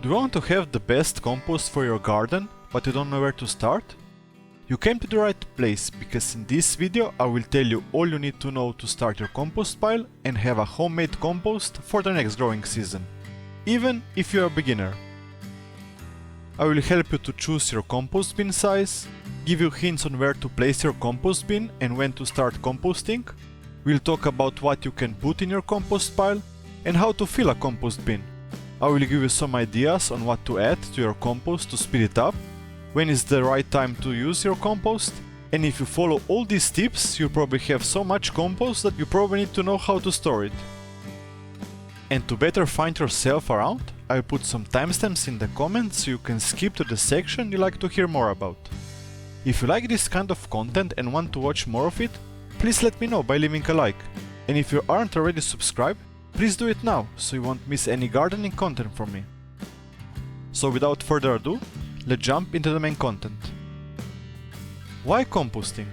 Do you want to have the best compost for your garden, but you don't know where to start? You came to the right place, because in this video I will tell you all you need to know to start your compost pile and have a homemade compost for the next growing season, even if you are a beginner. I will help you to choose your compost bin size, give you hints on where to place your compost bin and when to start composting. We'll talk about what you can put in your compost pile and how to fill a compost bin. I will give you some ideas on what to add to your compost to speed it up, when is the right time to use your compost, and if you follow all these tips, you'll probably have so much compost that you probably need to know how to store it. And to better find yourself around, I'll put some timestamps in the comments so you can skip to the section you like to hear more about. If you like this kind of content and want to watch more of it, please let me know by leaving a like. And if you aren't already subscribed, please do it now so you won't miss any gardening content from me. So without further ado, let's jump into the main content. Why composting?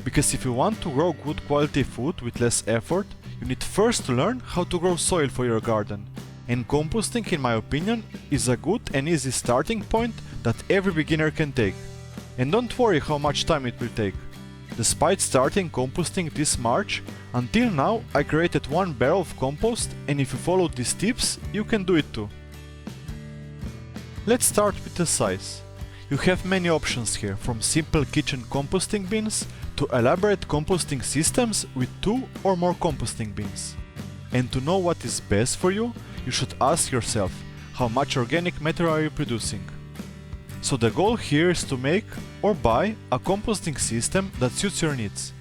Because if you want to grow good quality food with less effort, you need first to learn how to grow soil for your garden. And composting, in my opinion, is a good and easy starting point that every beginner can take. And don't worry how much time it will take. Despite starting composting this March, until now I created 1 barrel of compost, and if you follow these tips, you can do it too. Let's start with the size. You have many options here, from simple kitchen composting bins to elaborate composting systems with 2 or more composting bins. And to know what is best for you, you should ask yourself, how much organic matter are you producing? So the goal here is to make or buy a composting system that suits your needs.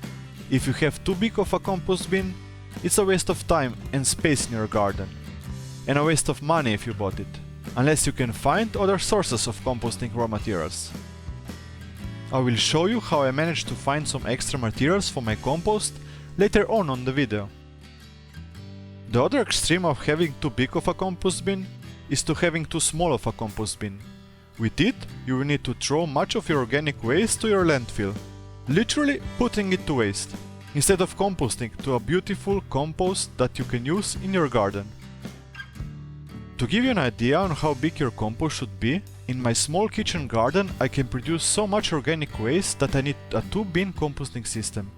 If you have too big of a compost bin, it's a waste of time and space in your garden. And a waste of money if you bought it, unless you can find other sources of composting raw materials. I will show you how I managed to find some extra materials for my compost later on the video. The other extreme of having too big of a compost bin is to having too small of a compost bin. With it, you will need to throw much of your organic waste to your landfill, literally putting it to waste, instead of composting to a beautiful compost that you can use in your garden. To give you an idea on how big your compost should be, in my small kitchen garden I can produce so much organic waste that I need a 2-bin composting system.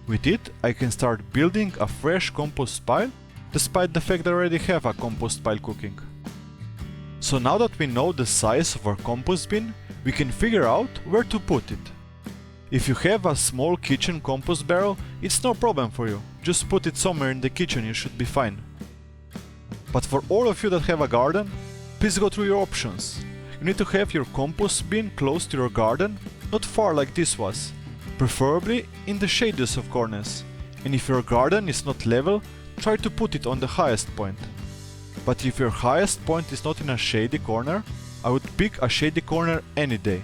With it, I can start building a fresh compost pile, despite the fact that I already have a compost pile cooking. So now that we know the size of our compost bin, we can figure out where to put it. If you have a small kitchen compost barrel, it's no problem for you, just put it somewhere in the kitchen, you should be fine. But for all of you that have a garden, please go through your options. You need to have your compost bin close to your garden, not far like this was, preferably in the shadiest of corners. And if your garden is not level, try to put it on the highest point. But if your highest point is not in a shady corner, I would pick a shady corner any day,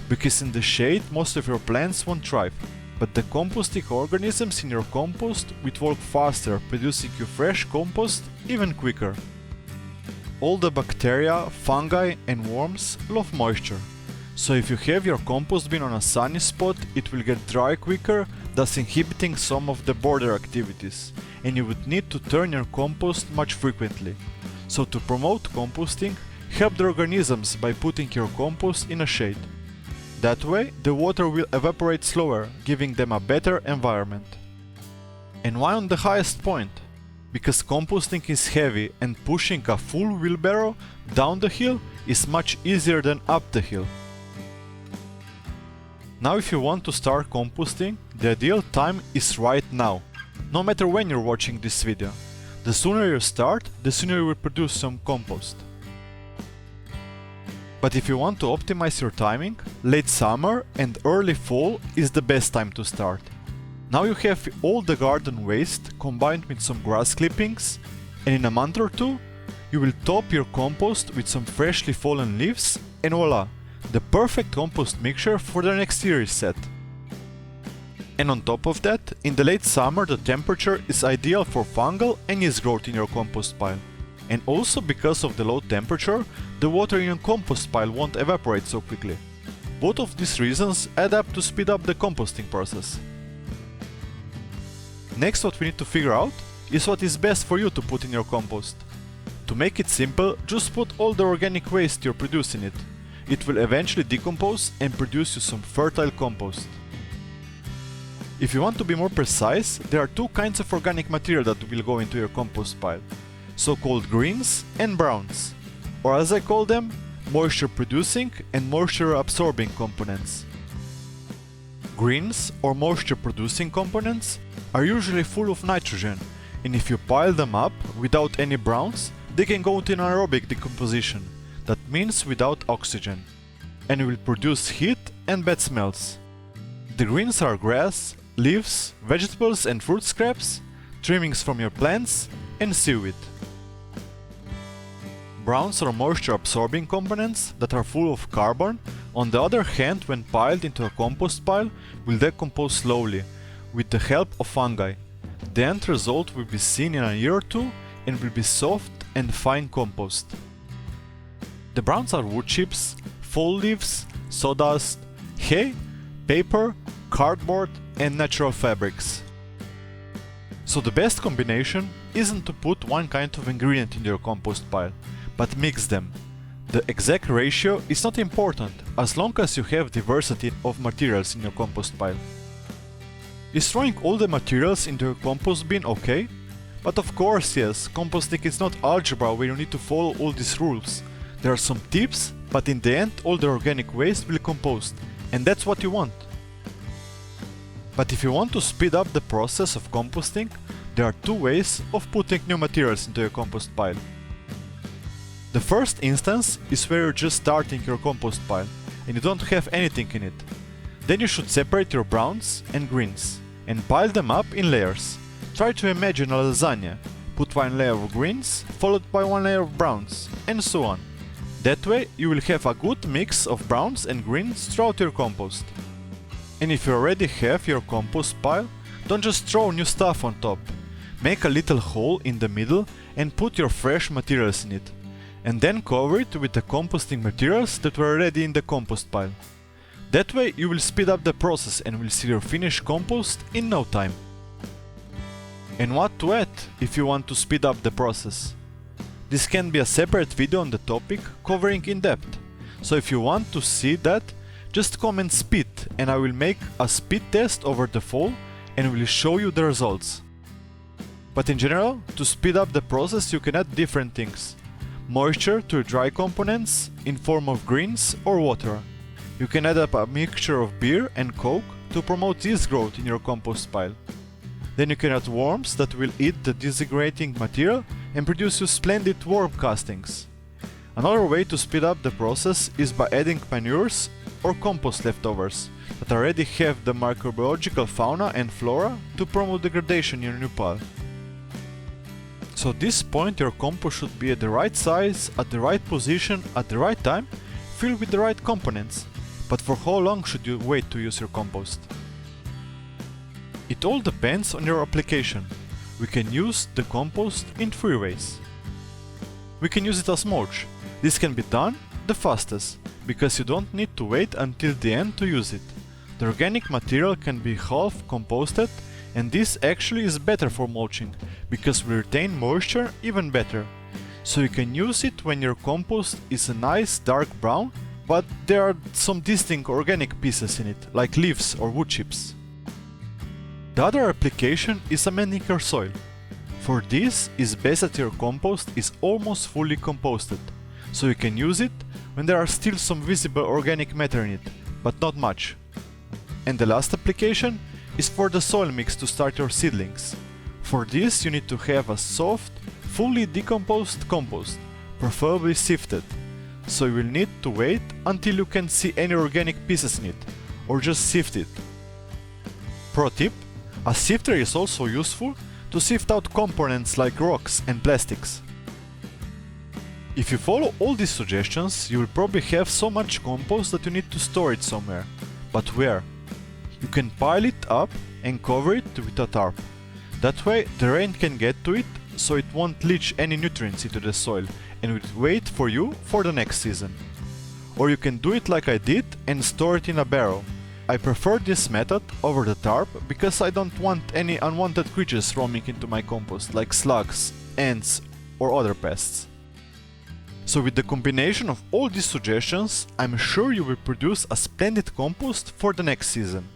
because in the shade most of your plants won't thrive, but the composting organisms in your compost will work faster, producing you fresh compost even quicker. All the bacteria, fungi and worms love moisture, so if you have your compost bin on a sunny spot, it will get dry quicker, thus inhibiting some of the border activities, and you would need to turn your compost much frequently. So to promote composting, help the organisms by putting your compost in a shade. That way, the water will evaporate slower, giving them a better environment. And why on the highest point? Because composting is heavy and pushing a full wheelbarrow down the hill is much easier than up the hill. Now if you want to start composting, the ideal time is right now, no matter when you're watching this video. The sooner you start, the sooner you will produce some compost. But if you want to optimize your timing, late summer and early fall is the best time to start. Now you have all the garden waste combined with some grass clippings, and in a month or 2, you will top your compost with some freshly fallen leaves, and voila, the perfect compost mixture for the next year is set. And on top of that, in the late summer the temperature is ideal for fungal and yeast growth in your compost pile. And also because of the low temperature, the water in your compost pile won't evaporate so quickly. Both of these reasons add up to speed up the composting process. Next, what we need to figure out is what is best for you to put in your compost. To make it simple, just put all the organic waste you're producing in it. It will eventually decompose and produce you some fertile compost. If you want to be more precise, there are two kinds of organic material that will go into your compost pile, so-called greens and browns, or as I call them, moisture-producing and moisture-absorbing components. Greens, or moisture-producing components, are usually full of nitrogen, and if you pile them up without any browns, they can go into anaerobic decomposition, that means without oxygen, and will produce heat and bad smells. The greens are grass, leaves, vegetables and fruit scraps, trimmings from your plants, and seaweed. Browns are moisture-absorbing components that are full of carbon. On the other hand, when piled into a compost pile, will decompose slowly, with the help of fungi. The end result will be seen in a year or two and will be soft and fine compost. The browns are wood chips, fall leaves, sawdust, hay, paper, cardboard, and natural fabrics. So the best combination isn't to put one kind of ingredient in your compost pile, but mix them. The exact ratio is not important as long as you have diversity of materials in your compost pile. Is throwing all the materials into your compost bin okay? But of course yes, composting is not algebra where you need to follow all these rules. There are some tips, but in the end all the organic waste will compost, and that's what you want. But if you want to speed up the process of composting, there are two ways of putting new materials into your compost pile. The first instance is where you're just starting your compost pile and you don't have anything in it. Then you should separate your browns and greens and pile them up in layers. Try to imagine a lasagna. Put one layer of greens followed by one layer of browns, and so on. That way you will have a good mix of browns and greens throughout your compost. And if you already have your compost pile, don't just throw new stuff on top. Make a little hole in the middle and put your fresh materials in it. And then cover it with the composting materials that were already in the compost pile. That way you will speed up the process and will see your finished compost in no time. And what to add if you want to speed up the process? This can be a separate video on the topic covering in depth. So if you want to see that, just comment speed and I will make a speed test over the fall and will show you the results. But in general, to speed up the process you can add different things. Moisture to dry components in form of greens or water. You can add up a mixture of beer and coke to promote yeast growth in your compost pile. Then you can add worms that will eat the disintegrating material and produce you splendid worm castings. Another way to speed up the process is by adding manures or compost leftovers that already have the microbiological fauna and flora to promote degradation in your new pile. So at this point your compost should be at the right size, at the right position, at the right time, filled with the right components. But for how long should you wait to use your compost? It all depends on your application. We can use the compost in three ways. We can use it as mulch. This can be done the fastest, because you don't need to wait until the end to use it. The organic material can be half composted, and this actually is better for mulching, because we retain moisture even better. So you can use it when your compost is a nice dark brown, but there are some distinct organic pieces in it, like leaves or wood chips. The other application is amending your soil. For this is best that your compost is almost fully composted, so you can use it when there are still some visible organic matter in it, but not much. And the last application is for the soil mix to start your seedlings. For this you need to have a soft, fully decomposed compost, preferably sifted, so you will need to wait until you can see any organic pieces in it, or just sift it. Pro tip: a sifter is also useful to sift out components like rocks and plastics. If you follow all these suggestions, you will probably have so much compost that you need to store it somewhere. But where? You can pile it up and cover it with a tarp. That way the rain can get to it, so it won't leach any nutrients into the soil and will wait for you for the next season. Or you can do it like I did and store it in a barrel. I prefer this method over the tarp because I don't want any unwanted creatures roaming into my compost like slugs, ants or other pests. So with the combination of all these suggestions, I'm sure you will produce a splendid compost for the next season.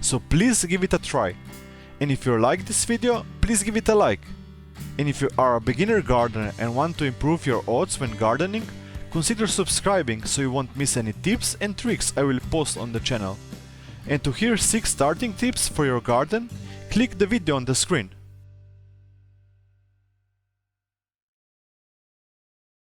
So please give it a try. And if you like this video, please give it a like. And if you are a beginner gardener and want to improve your odds when gardening, consider subscribing so you won't miss any tips and tricks I will post on the channel. And to hear 6 starting tips for your garden, click the video on the screen.